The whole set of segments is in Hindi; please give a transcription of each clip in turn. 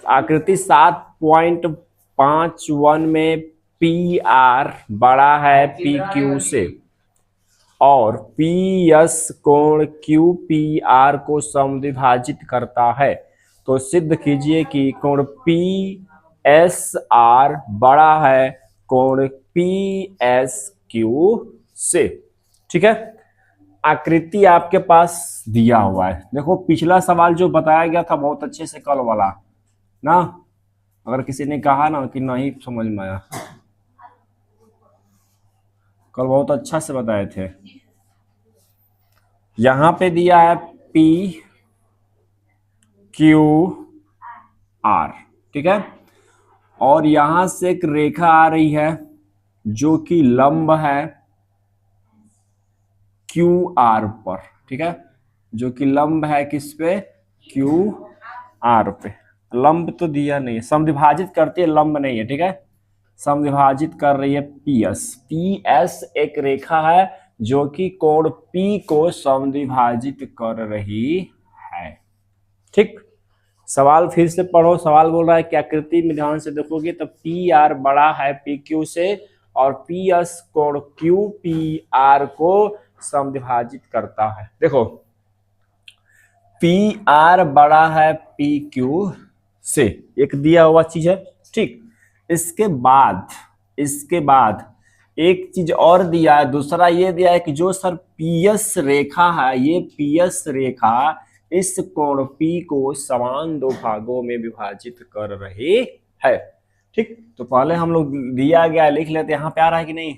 आकृति 7.51 में पी आर बड़ा है पी क्यू से और पी एस कोण क्यू पी आर को समद्विभाजित करता है, तो सिद्ध कीजिए कि कोण पी एस आर बड़ा है कोण पी एस क्यू से। ठीक है, आकृति आपके पास दिया हुआ है। देखो पिछला सवाल जो बताया गया था बहुत अच्छे से कल वाला ना, अगर किसी ने कहा ना कि नहीं समझ में आया, कल बहुत अच्छा से बताए थे। यहां पे दिया है पी क्यू आर, ठीक है, और यहां से एक रेखा आ रही है जो कि लंब है क्यू आर पर, ठीक है, जो कि लंब है किस पे, क्यू आर पे। लंब तो दिया नहीं है, समद्विभाजित करती है, लंब नहीं है, ठीक है, समद्विभाजित कर रही है पी एस। पी एस एक रेखा है जो कि कोण पी को समद्विभाजित कर रही है। ठीक, सवाल फिर से पढ़ो। सवाल बोल रहा है कि आकृति में ध्यान से देखोगे तो पी आर बड़ा है पी क्यू से और पी एस कोण क्यू पी आर को समद्विभाजित करता है। देखो पी आर बड़ा है पी क्यू से, एक दिया हुआ चीज है, ठीक। इसके बाद एक चीज और दिया है, दूसरा ये दिया है कि जो सर पी एस रेखा है, ये पी एस रेखा इस कोण P को समान दो भागों में विभाजित कर रही है। ठीक, तो पहले हम लोग दिया गया लिख लेते, यहां पे आ रहा है कि नहीं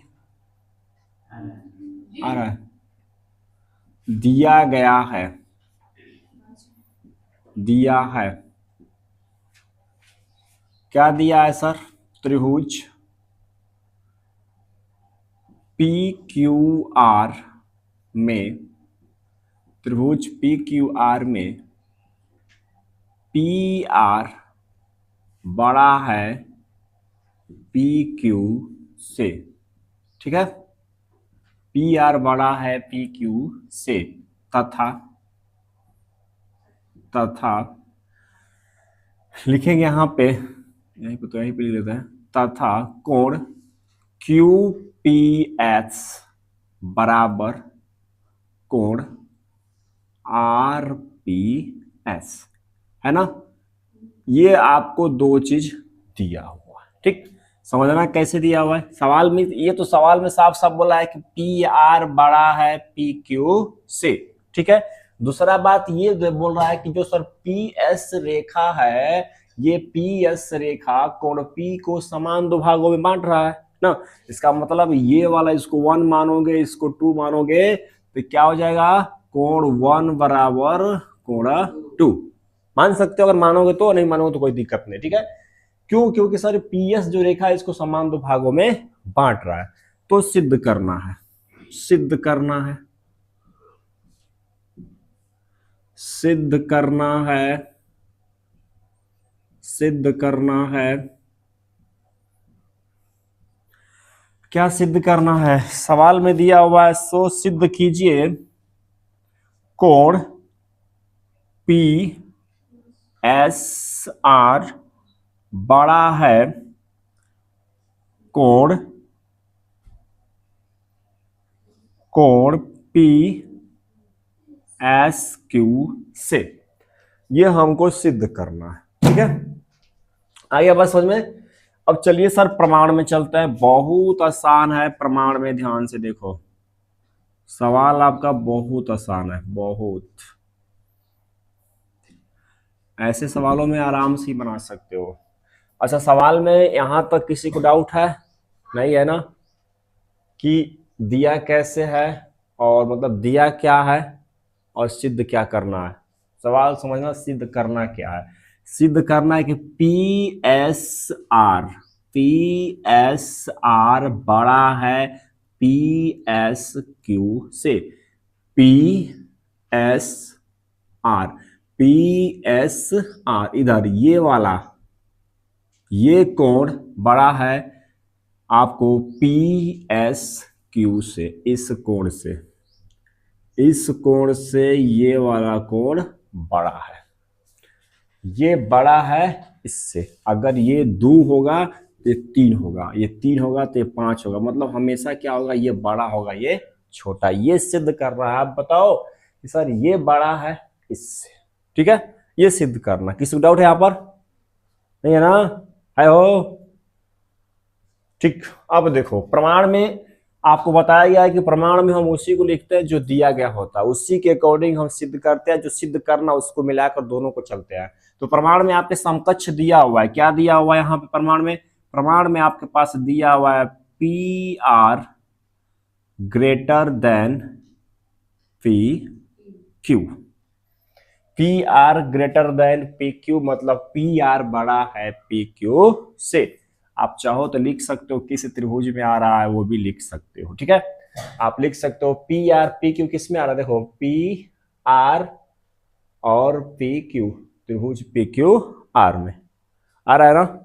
आ रहा है, दिया गया है, दिया है, क्या दिया है सर, त्रिभुज पी क्यू आर में, त्रिभुज पी क्यू आर में पी आर बड़ा है पी क्यू से, ठीक है, पी आर बड़ा है पी क्यू से, तथा लिखेंगे यहां पे, यहीं पे तो यहीं पे लिख लेते हैं, तथा कोण क्यू पी एच बराबर कोण आर पी एस, है ना। ये आपको दो चीज दिया हुआ है, ठीक, समझना कैसे दिया हुआ है सवाल में, ये तो सवाल में साफ साफ बोला है कि पी आर बड़ा है पी क्यू से, ठीक है। दूसरा बात ये बोल रहा है कि जो सर पी एस रेखा है, ये पी एस रेखा कोण पी को समान दो भागों में बांट रहा है ना। इसका मतलब ये वाला इसको 1 मानोगे, इसको 2 मानोगे, तो क्या हो जाएगा, कोण 1 बराबर कोण 2 मान सकते हो, अगर मानोगे तो, नहीं मानोगे तो कोई दिक्कत नहीं, ठीक है। क्यों, क्योंकि सर पी एस जो रेखा है इसको समान दो भागों में बांट रहा है, तो सिद्ध करना है, सिद्ध करना है, सिद्ध करना है, सिद्ध करना है, क्या सिद्ध करना है, सवाल में दिया हुआ है, सो सिद्ध कीजिए कोण पी एस आर बड़ा है कोण पी एस क्यू से, ये हमको सिद्ध करना है, ठीक है। आइए बस समझ में। अब चलिए सर प्रमाण में चलते हैं, बहुत आसान है, प्रमाण में ध्यान से देखो, सवाल आपका बहुत आसान है, बहुत, ऐसे सवालों में आराम से बना सकते हो। अच्छा, सवाल में यहां तक किसी को डाउट है, नहीं है ना, कि दिया कैसे है और मतलब दिया क्या है और सिद्ध क्या करना है। सवाल समझना, सिद्ध करना क्या है, सिद्ध करना है कि पी एस आर बड़ा है पी एस क्यू से, P S R, P S R इधर ये वाला, ये कोण बड़ा है आपको पी एस क्यू से, इस कोण से, इस कोण से ये वाला कोण बड़ा है, ये बड़ा है इससे, अगर ये 2 होगा तो ये 3 होगा, ये 3 होगा तो ये 5 होगा, मतलब हमेशा क्या होगा, ये बड़ा होगा ये छोटा। ये सिद्ध कर रहा है। आप बताओ कि सर ये बड़ा है इससे, ठीक है, ये सिद्ध करना। किसी को डाउट है यहाँ पर? नहीं है ना? है हो? ठीक। अब देखो प्रमाण में आपको बताया गया है कि प्रमाण में हम उसी को लिखते हैं जो दिया गया होता है, उसी के अकॉर्डिंग हम सिद्ध करते हैं, जो सिद्ध करना उसको मिलाकर दोनों को चलते हैं। तो प्रमाण में आपके समकक्ष दिया हुआ है, क्या दिया हुआ है यहाँ पे प्रमाण में? प्रमाण में आपके पास दिया हुआ है P R greater than P Q. P R greater than P Q मतलब पी आर बड़ा है पी क्यू से। आप चाहो तो लिख सकते हो किस त्रिभुज में आ रहा है वो भी लिख सकते हो, ठीक है। आप लिख सकते हो पी आर पी क्यू किस में आ रहा है, देखो पी आर और पी क्यू, त्रिभुज पी क्यू आर में आ रहा है ना।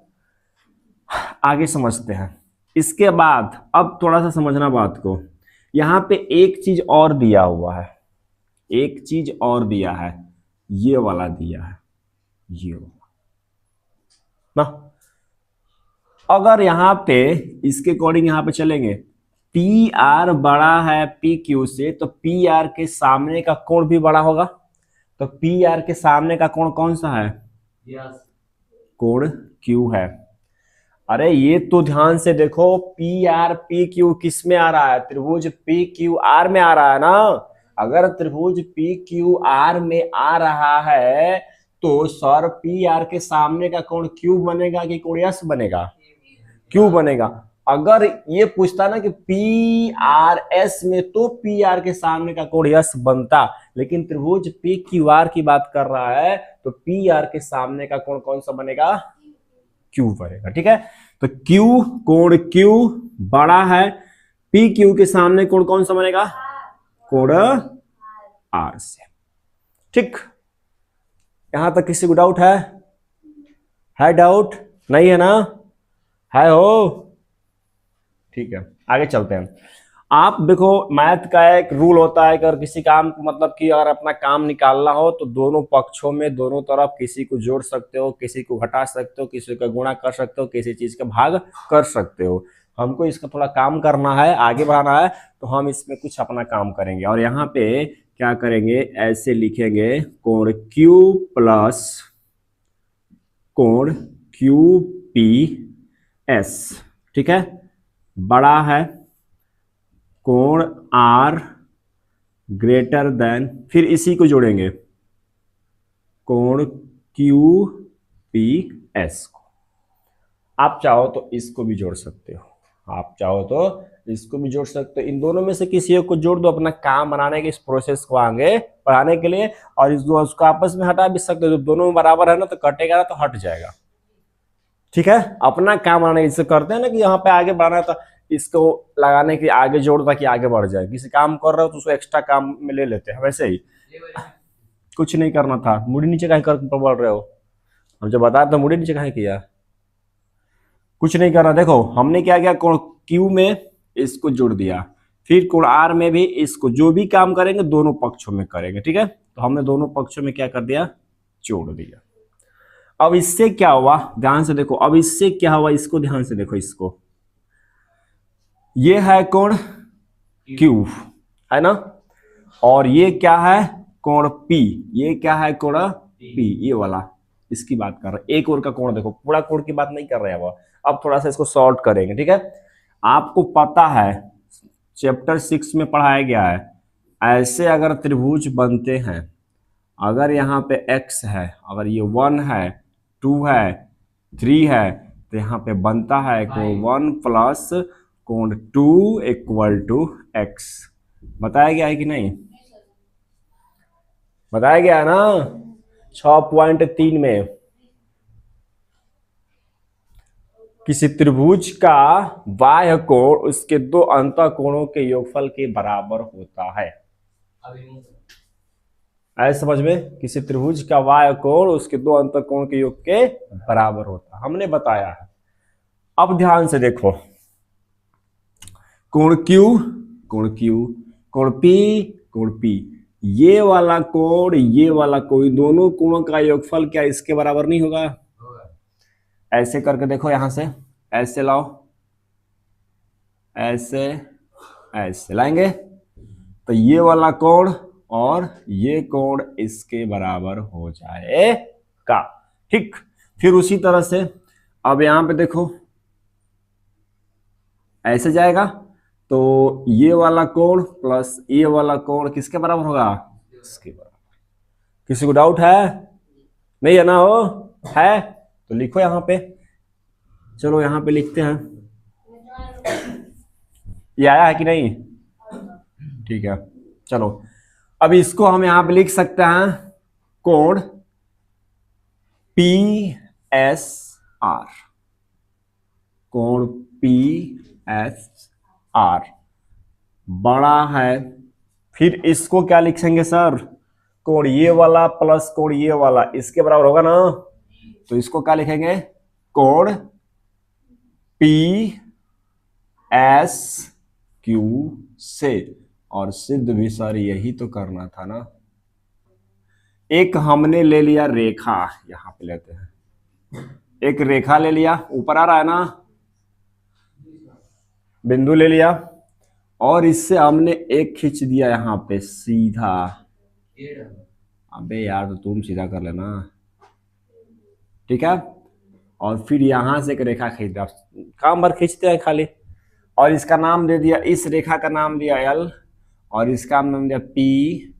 आगे समझते हैं। इसके बाद अब थोड़ा सा समझना बात को, यहां पे एक चीज और दिया हुआ है, एक चीज और दिया है, ये वाला दिया है, ये वाला ना। अगर यहां पे इसके अकॉर्डिंग यहां पे चलेंगे, पी आर बड़ा है पी क्यू से, तो पी आर के सामने का कोण भी बड़ा होगा। तो पी आर के सामने का कोण कौन सा है? कोण क्यू है। अरे ये तो ध्यान से देखो, पी आर पी क्यू किस में आ रहा है? त्रिभुज पी क्यू आर में आ रहा है ना। अगर त्रिभुज पी क्यू आर में आ रहा है तो सर पी आर के सामने का कोण क्यू बनेगा कि कोण एस बनेगा? क्यू बनेगा। अगर ये पूछता ना कि पी आर एस में, तो पी आर के सामने का कोण एस बनता, लेकिन त्रिभुज पी क्यू आर की बात कर रहा है तो पी आर के सामने का कोण कौन सा बनेगा? क्यू बनेगा, ठीक है। तो क्यू, कोण क्यू बड़ा है, पी क्यू के सामने कोण कौन सा बनेगा? कोण आर से, ठीक। यहां तक किसी को डाउट है? डाउट नहीं है ना? है हो? ठीक है, आगे चलते हैं। आप देखो मैथ का एक रूल होता है कि अगर किसी काम को मतलब कि अगर अपना काम निकालना हो तो दोनों पक्षों में दोनों तरफ किसी को जोड़ सकते हो, किसी को घटा सकते हो, किसी का गुणा कर सकते हो, किसी चीज का भाग कर सकते हो। हमको इसका थोड़ा काम करना है, आगे बढ़ाना है, तो हम इसमें कुछ अपना काम करेंगे। और यहाँ पे क्या करेंगे, ऐसे लिखेंगे कोण क्यू प्लस कोण क्यू पी एस, ठीक है, बड़ा है कोण आर ग्रेटर देन, फिर इसी को जोड़ेंगे कोण क्यू पी एस को। आप चाहो तो इसको भी जोड़ सकते हो, आप चाहो तो इसको भी जोड़ सकते हो। इन दोनों में से किसी एक को जोड़ दो अपना काम बनाने के इस प्रोसेस को आगे बढ़ाने के लिए, और इस दो उसको आपस में हटा भी सकते हो। जब दोनों बराबर है ना तो कटेगा ना तो हट जाएगा, ठीक है। अपना काम बनाने इससे करते हैं ना कि यहाँ पे आगे बढ़ाना था, इसको लगाने के आगे जोड़ ताकि आगे बढ़ जाए। किसी काम कर रहे हो तो उसको एक्स्ट्रा काम में ले लेते हैं, वैसे ही कुछ नहीं करना था। मुड़ी नीचे काहे कर बोल रहे हो? हम जब बताया तो मुड़ी नीचे काहे किया? कुछ नहीं करना। देखो हमने क्या किया, कोण क्यू में इसको जोड़ दिया, फिर कोण आर में भी इसको, जो भी काम करेंगे दोनों पक्षों में करेंगे, ठीक है। तो हमने दोनों पक्षों में क्या कर दिया, जोड़ दिया। अब इससे क्या हुआ, ध्यान से देखो, अब इससे क्या हुआ, इसको ध्यान से देखो, इसको, ये है कोण क्यू, है ना, और ये क्या है, कोण पी, ये क्या है, कोण पी, ये वाला, इसकी बात कर रहे हैं। एक और का कोण देखो, पूरा कोण की बात नहीं कर रहे हैं अब थोड़ा सा इसको सॉल्व करेंगे, ठीक है। आपको पता है चैप्टर 6 में पढ़ाया गया है, ऐसे अगर त्रिभुज बनते हैं, अगर यहाँ पे x है, अगर ये 1 है, 2 है, 3 है, तो यहाँ पे बनता है कोण 1 प्लस कोण 2 इक्वल टू x। बताया गया है कि नहीं? बताया गया है ना 6.3 में। किसी त्रिभुज का बाह्य कोण उसके दो अंतः कोणों के योगफल के बराबर होता है। ऐसे समझ में, किसी त्रिभुज का बाह्य कोण उसके दो अंतः कोण के योग के बराबर होता है, हमने बताया है। अब ध्यान से देखो, कोण Q, कोण Q, कोण P, कोण P, ये वाला कोण दोनों कोणों का योगफल क्या इसके बराबर नहीं होगा? ऐसे करके देखो, यहां से ऐसे लाओ, ऐसे ऐसे लाएंगे तो ये वाला कोण और ये कोण इसके बराबर हो जाएगा। ठीक, फिर उसी तरह से अब यहां पे देखो, ऐसे जाएगा तो ये वाला कोण प्लस ये वाला कोण किसके बराबर होगा? इसके बराबर। किसी को डाउट है? नहीं है ना? हो है तो लिखो यहां पे। चलो यहां पे लिखते हैं, ये आया है कि नहीं? ठीक है, चलो अब इसको हम यहां पे लिख सकते हैं कोण पी एस आर, कोण पी एस आर बड़ा है। फिर इसको क्या लिखेंगे सर? कोण ये वाला प्लस कोण ये वाला इसके बराबर होगा ना, तो इसको क्या लिखेंगे? कोण पी एस क्यू से। और सिद्ध भी सर यही तो करना था ना। एक हमने ले लिया रेखा, यहां पे लेते हैं, एक रेखा ले लिया, ऊपर आ रहा है ना, बिंदु ले लिया और इससे हमने एक खींच दिया यहां पे सीधा। अबे यार तो तुम सीधा कर लेना, ठीक है। और फिर यहां से एक रेखा खींच दिया, काम भर खींचते हैं खाली। और इसका नाम दे दिया, इस रेखा का नाम दिया एल और इसका नाम दिया पी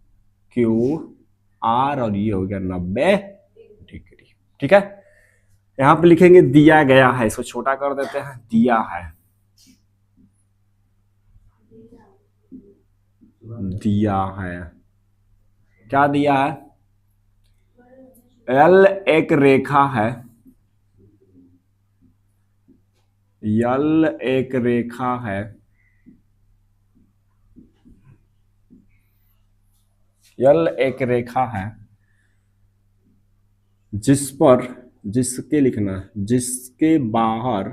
क्यू आर और ये हो गया 90 डिग्री। ठीक है, यहां पे लिखेंगे दिया गया है, इसको छोटा कर देते हैं, दिया है, दिया है, क्या दिया है? एल एक रेखा है, यल एक रेखा है, यल एक रेखा है जिस पर, जिसके लिखना, जिसके बाहर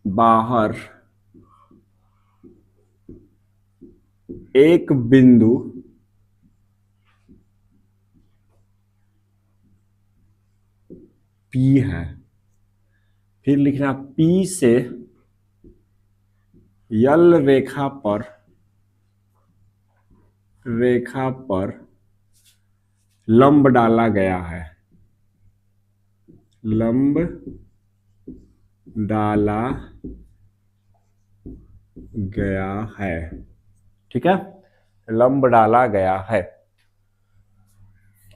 बाहर एक बिंदु P है। फिर लिखना P से यल रेखा पर लंब डाला गया है, लंब डाला गया है। ठीक है, लंब डाला गया है।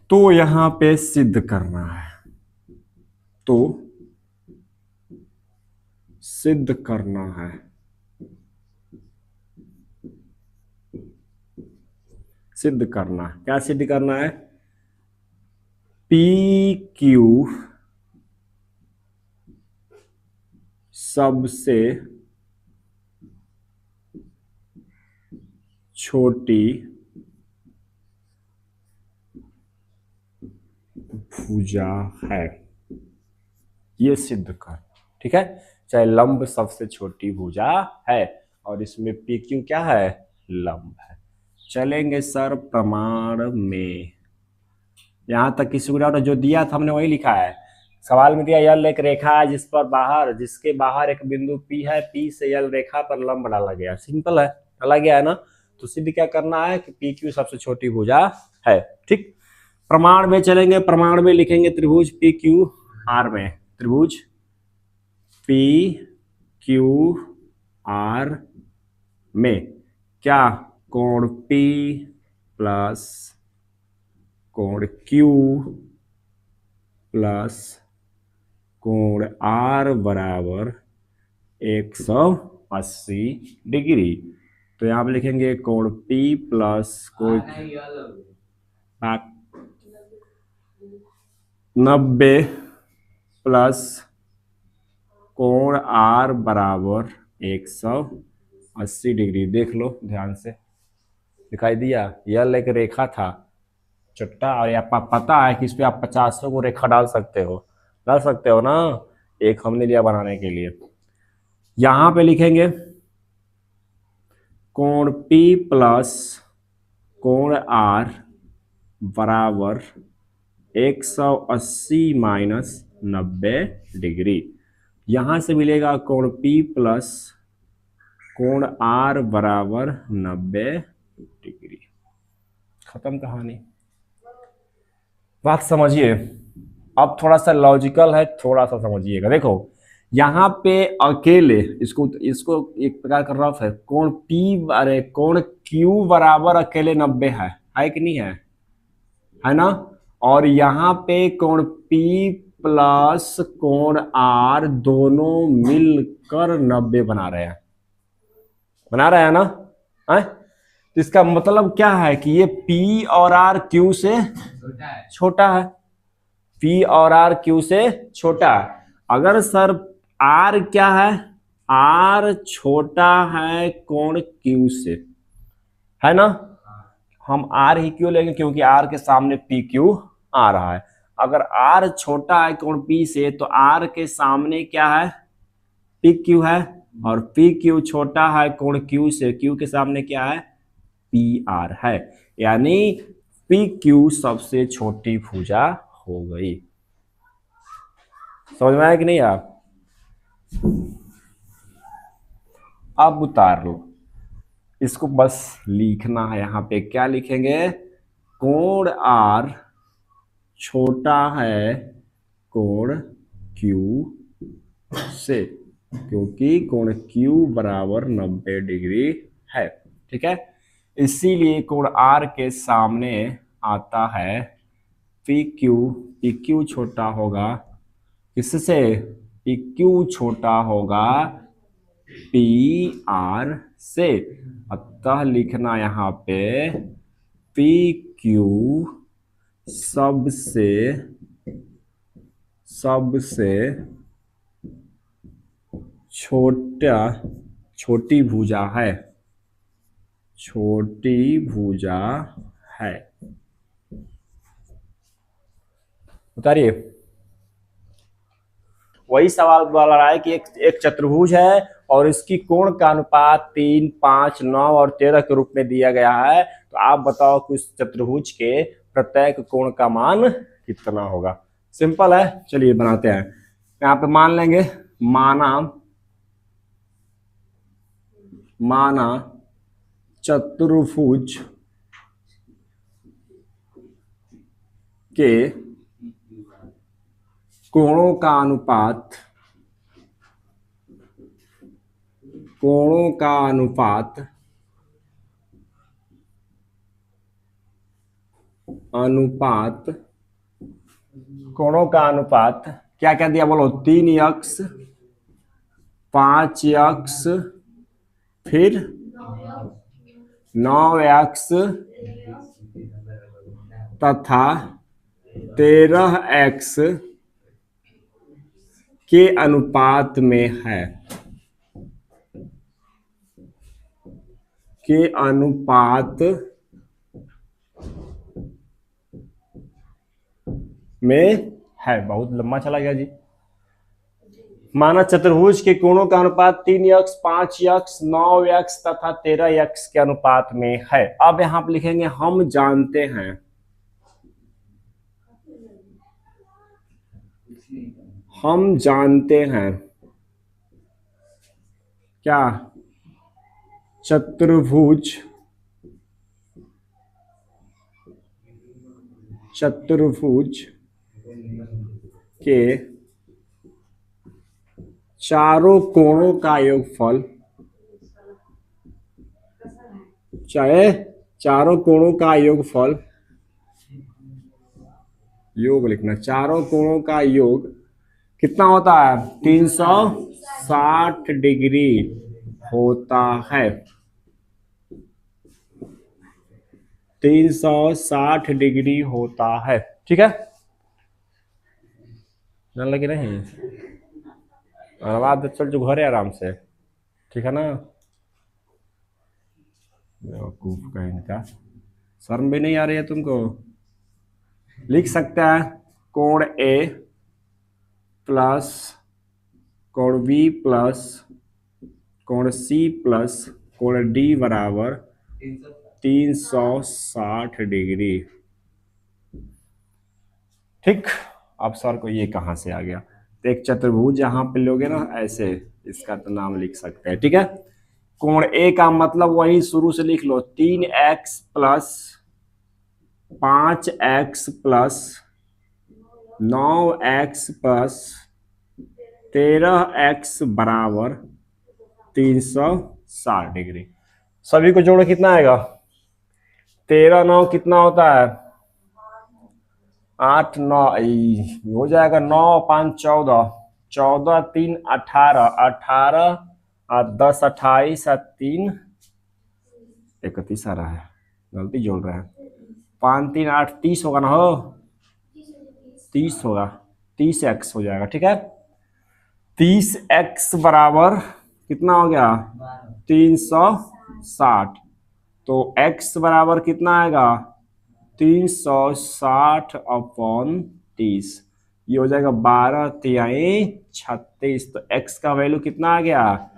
तो यहां पे सिद्ध करना है, तो सिद्ध करना है, सिद्ध करना, क्या सिद्ध करना है? पी क्यू सबसे छोटी भुजा है, ये सिद्ध कर। ठीक है, चाहे लंब सबसे छोटी भुजा है और इसमें पी क्यू क्या है? लंब है। चलेंगे सर प्रमाण में, यहां तक किसी को डाउट? जो दिया था हमने वही लिखा है। सवाल में दिया यल एक रेखा है जिस पर बाहर, जिसके बाहर एक बिंदु P है, P से यल रेखा पर लंब डाला गया। सिंपल है, डाला गया है ना, तो सिद्ध क्या करना है कि पी क्यू सबसे छोटी भुजा है। ठीक, प्रमाण में चलेंगे, प्रमाण में लिखेंगे त्रिभुज पी क्यू आर में, त्रिभुज पी क्यू आर में क्या? कोण P प्लस कोण Q प्लस कोण R बराबर 180 डिग्री। तो यहां पे लिखेंगे कोण P प्लस कोण 90 प्लस कोण R बराबर 180 डिग्री। देख लो ध्यान से, दिखाई दिया? यल एक रेखा था चट्टा, और आपको पता है कि इस पे आप 50 को रेखा डाल सकते हो ना, एक हमने लिया बनाने के लिए। यहां पे लिखेंगे कोण P प्लस कोण आर बराबर 180 माइनस 90 डिग्री। यहां से मिलेगा कोण पी प्लस कोण आर बराबर 90 डिग्री। खत्म कहानी। बात समझिए। अब थोड़ा सा लॉजिकल है, थोड़ा सा समझिएगा। देखो यहां पे अकेले इसको इसको एक प्रकार का रफ है, कोण पी अरे कोण क्यू बराबर अकेले 90 है कि नहीं है ना। और यहां पे कोण पी प्लस कोण आर दोनों मिलकर 90 बना रहे हैं ना। है? तो इसका मतलब क्या है कि ये P और R Q से छोटा है। P और R Q से छोटा है। अगर सर R क्या है, R छोटा है कोण Q से, है ना। हम R ही क्यों लेंगे, क्योंकि R के सामने PQ आ रहा है। अगर R छोटा है कोण P से तो R के सामने क्या है, PQ है। और PQ छोटा है कोण Q से, Q के सामने क्या है, PR है। यानी PQ सबसे छोटी भुजा हो गई। समझ में आया कि नहीं आप? अब उतार लो इसको, बस लिखना है। यहां पे क्या लिखेंगे, कोण R छोटा है कोण Q से, क्योंकि कोण Q बराबर 90 डिग्री है। ठीक है, इसीलिए कोण R के सामने आता है PQ। PQ छोटा होगा किससे, PQ छोटा होगा PR से। अतः लिखना यहां पे PQ सबसे छोटी भुजा है, छोटी भुजा है। उतारिए। वही सवाल बोल रहा है कि एक चतुर्भुज है और इसकी कोण का अनुपात 3, 5, 9 और 13 के रूप में दिया गया है। तो आप बताओ कि उस चतुर्भुज के प्रत्येक कोण का मान कितना होगा। सिंपल है, चलिए बनाते हैं। यहाँ पे मान लेंगे, माना चतुर्भुज के कोणों का अनुपात क्या क्या दिया बोलो, 3x 5x फिर 9x तथा 13x के अनुपात में है, बहुत लंबा चला गया जी। माना चतुर्भुज के कोणों का अनुपात 3x 5x 9x तथा 13x के अनुपात में है। अब यहां पर लिखेंगे हम जानते हैं क्या, चतुर्भुज के चारों कोणों का योगफल, योग लिखना, चारों कोणों का योग कितना होता है, 360 डिग्री होता है। 360 डिग्री होता है। ठीक है, जान लगे नहीं, और बाद चल जो घरे आराम से। ठीक है ना, बेवकूफ कहीं का, शर्म भी नहीं आ रही है तुमको। लिख सकते हैं कोण A प्लस कोण B प्लस कोण C प्लस कोण D बराबर 360 डिग्री। ठीक, अब सर को ये कहाँ से आ गया? तो एक चतुर्भुज यहां पे लोगे ना ऐसे, इसका तो नाम लिख सकते हैं। ठीक है, कोण ए का मतलब वही शुरू से लिख लो, 3x plus 5x plus 9x plus 13x बराबर 360 डिग्री। सभी को जोड़ो कितना आएगा? 13 9 कितना होता है? 8 9 हो जाएगा, 9 5 14, 14 3 18, 18 और 10 28 और 3 31 आ रहा है, गलती जोड़ रहे हैं। 5 3 8 30 होगा ना? हो 30 होगा, 30x हो जाएगा। ठीक है, 30x बराबर कितना हो गया? 360। तो x बराबर कितना आएगा? 360 अपॉन 30, ये हो जाएगा 12 तिहाई 36। तो x का वैल्यू कितना आ गया?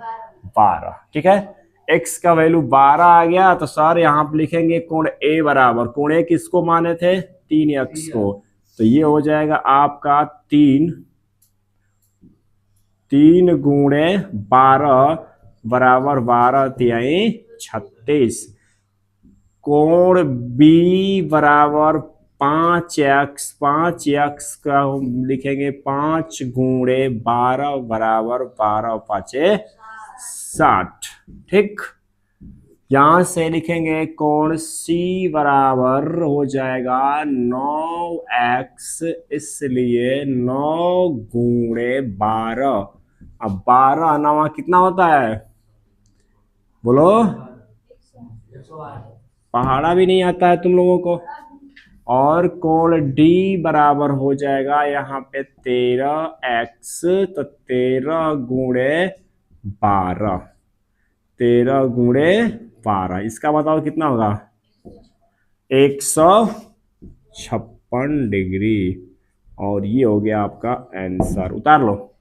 12। ठीक है, x का वैल्यू 12 आ गया। तो सर यहाँ पे लिखेंगे कोण a बराबर, कोण a किसको माने थे? 3x को। तो ये हो जाएगा आपका 3 गुणे 12 बराबर 12 तिहाई 36। कोण b बराबर 5x, 5x का हम लिखेंगे 5 गुणे 12 बराबर 12 5 60। ठीक, यहां से लिखेंगे कोण c बराबर हो जाएगा 9x, इसलिए 9 गुणे 12। अब 12 नवा कितना होता है? बोलो, पहाड़ा भी नहीं आता है तुम लोगों को। और कोण D बराबर हो जाएगा यहाँ पे 13x, तो 13 गुणे 12, 13 गुणे 12, इसका बताओ कितना होगा? 156 डिग्री। और ये हो गया आपका आंसर, उतार लो।